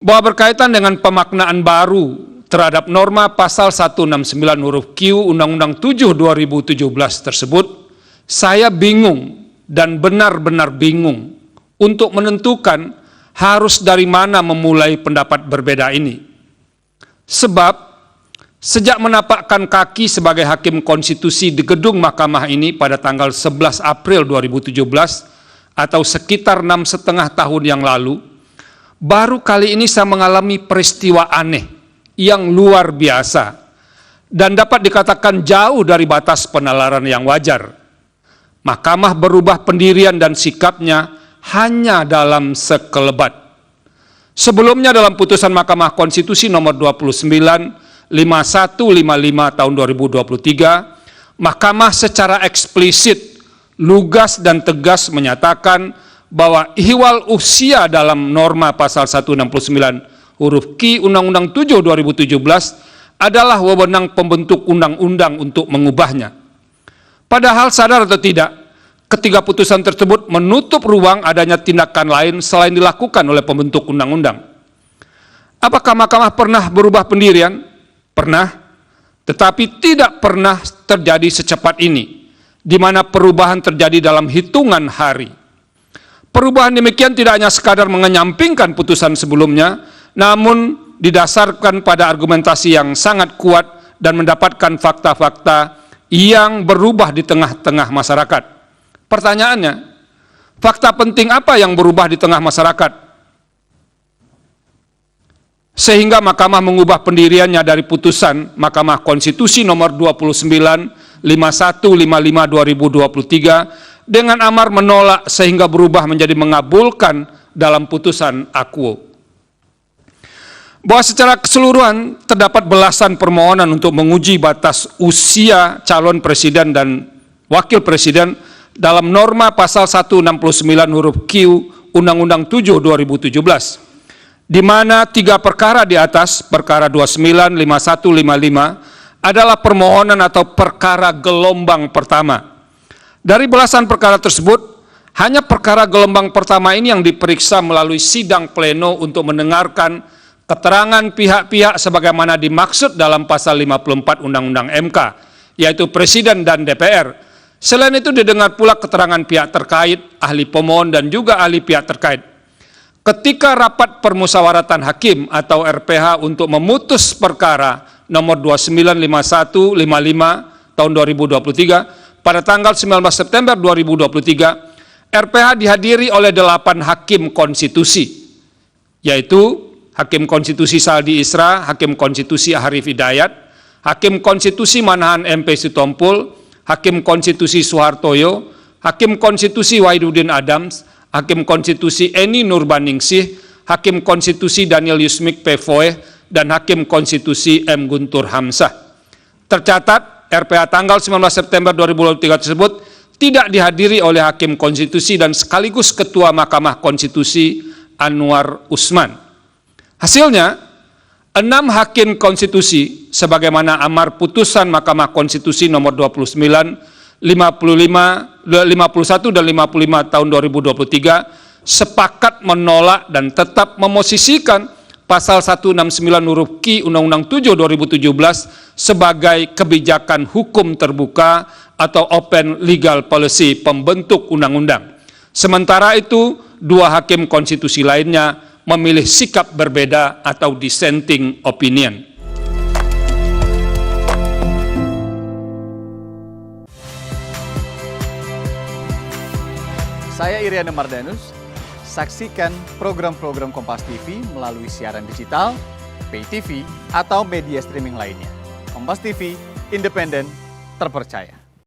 bahwa berkaitan dengan pemaknaan baru terhadap norma pasal 169 huruf Q Undang-Undang 7 2017 tersebut, saya bingung dan benar-benar bingung untuk menentukan harus dari mana memulai pendapat berbeda ini. Sebab, sejak menapakkan kaki sebagai hakim konstitusi di gedung mahkamah ini pada tanggal 11 April 2017 atau sekitar 6,5 tahun yang lalu, baru kali ini saya mengalami peristiwa aneh yang luar biasa dan dapat dikatakan jauh dari batas penalaran yang wajar. Mahkamah berubah pendirian dan sikapnya hanya dalam sekelebat. Sebelumnya dalam putusan Mahkamah Konstitusi nomor 29 5155 tahun 2023, Mahkamah secara eksplisit, lugas dan tegas menyatakan bahwa ihwal usia dalam norma pasal 169 huruf Q Undang-Undang 7 2017 adalah wewenang pembentuk undang-undang untuk mengubahnya. Padahal sadar atau tidak, ketiga putusan tersebut menutup ruang adanya tindakan lain selain dilakukan oleh pembentuk undang-undang. Apakah Mahkamah pernah berubah pendirian? Pernah, tetapi tidak pernah terjadi secepat ini, di mana perubahan terjadi dalam hitungan hari. Perubahan demikian tidak hanya sekadar mengenyampingkan putusan sebelumnya, namun didasarkan pada argumentasi yang sangat kuat dan mendapatkan fakta-fakta yang berubah di tengah-tengah masyarakat. Pertanyaannya, fakta penting apa yang berubah di tengah masyarakat sehingga Mahkamah mengubah pendiriannya dari putusan Mahkamah Konstitusi nomor 29 5155 2023 dengan amar menolak sehingga berubah menjadi mengabulkan dalam putusan akuo? Bahwa secara keseluruhan terdapat belasan permohonan untuk menguji batas usia calon presiden dan wakil presiden dalam norma pasal 169 huruf Q Undang-Undang 7 2017, di mana 3 perkara di atas, perkara 29, 51, 55, adalah permohonan atau perkara gelombang pertama. Dari belasan perkara tersebut, hanya perkara gelombang pertama ini yang diperiksa melalui sidang pleno untuk mendengarkan keterangan pihak-pihak sebagaimana dimaksud dalam pasal 54 Undang-Undang MK, yaitu Presiden dan DPR. Selain itu didengar pula keterangan pihak terkait, ahli pemohon dan juga ahli pihak terkait. Ketika rapat permusyawaratan hakim atau RPH untuk memutus perkara nomor 295155 tahun 2023 pada tanggal 19 September 2023, RPH dihadiri oleh 8 hakim konstitusi, yaitu Hakim Konstitusi Saldi Isra, Hakim Konstitusi Arif Hidayat, Hakim Konstitusi Manahan MP Sitompul, Hakim Konstitusi Soehartoyo, Hakim Konstitusi Wahidudin Adams, Hakim Konstitusi Eni Nurbaningsih, Hakim Konstitusi Daniel Yusmik Pevoeh, dan Hakim Konstitusi M. Guntur Hamzah. Tercatat, RPH tanggal 19 September 2023 tersebut tidak dihadiri oleh Hakim Konstitusi dan sekaligus Ketua Mahkamah Konstitusi Anwar Usman. Hasilnya, 6 hakim konstitusi sebagaimana amar putusan Mahkamah Konstitusi nomor 29, 51 dan 55 tahun 2023 sepakat menolak dan tetap memosisikan pasal 169 huruf Q Undang-Undang 7 2017 sebagai kebijakan hukum terbuka atau open legal policy pembentuk undang-undang. Sementara itu, 2 hakim konstitusi lainnya memilih sikap berbeda atau dissenting opinion. Saya Iriana Mardanus. Saksikan program-program Kompas TV melalui siaran digital, pay TV, atau media streaming lainnya. Kompas TV, independen, terpercaya.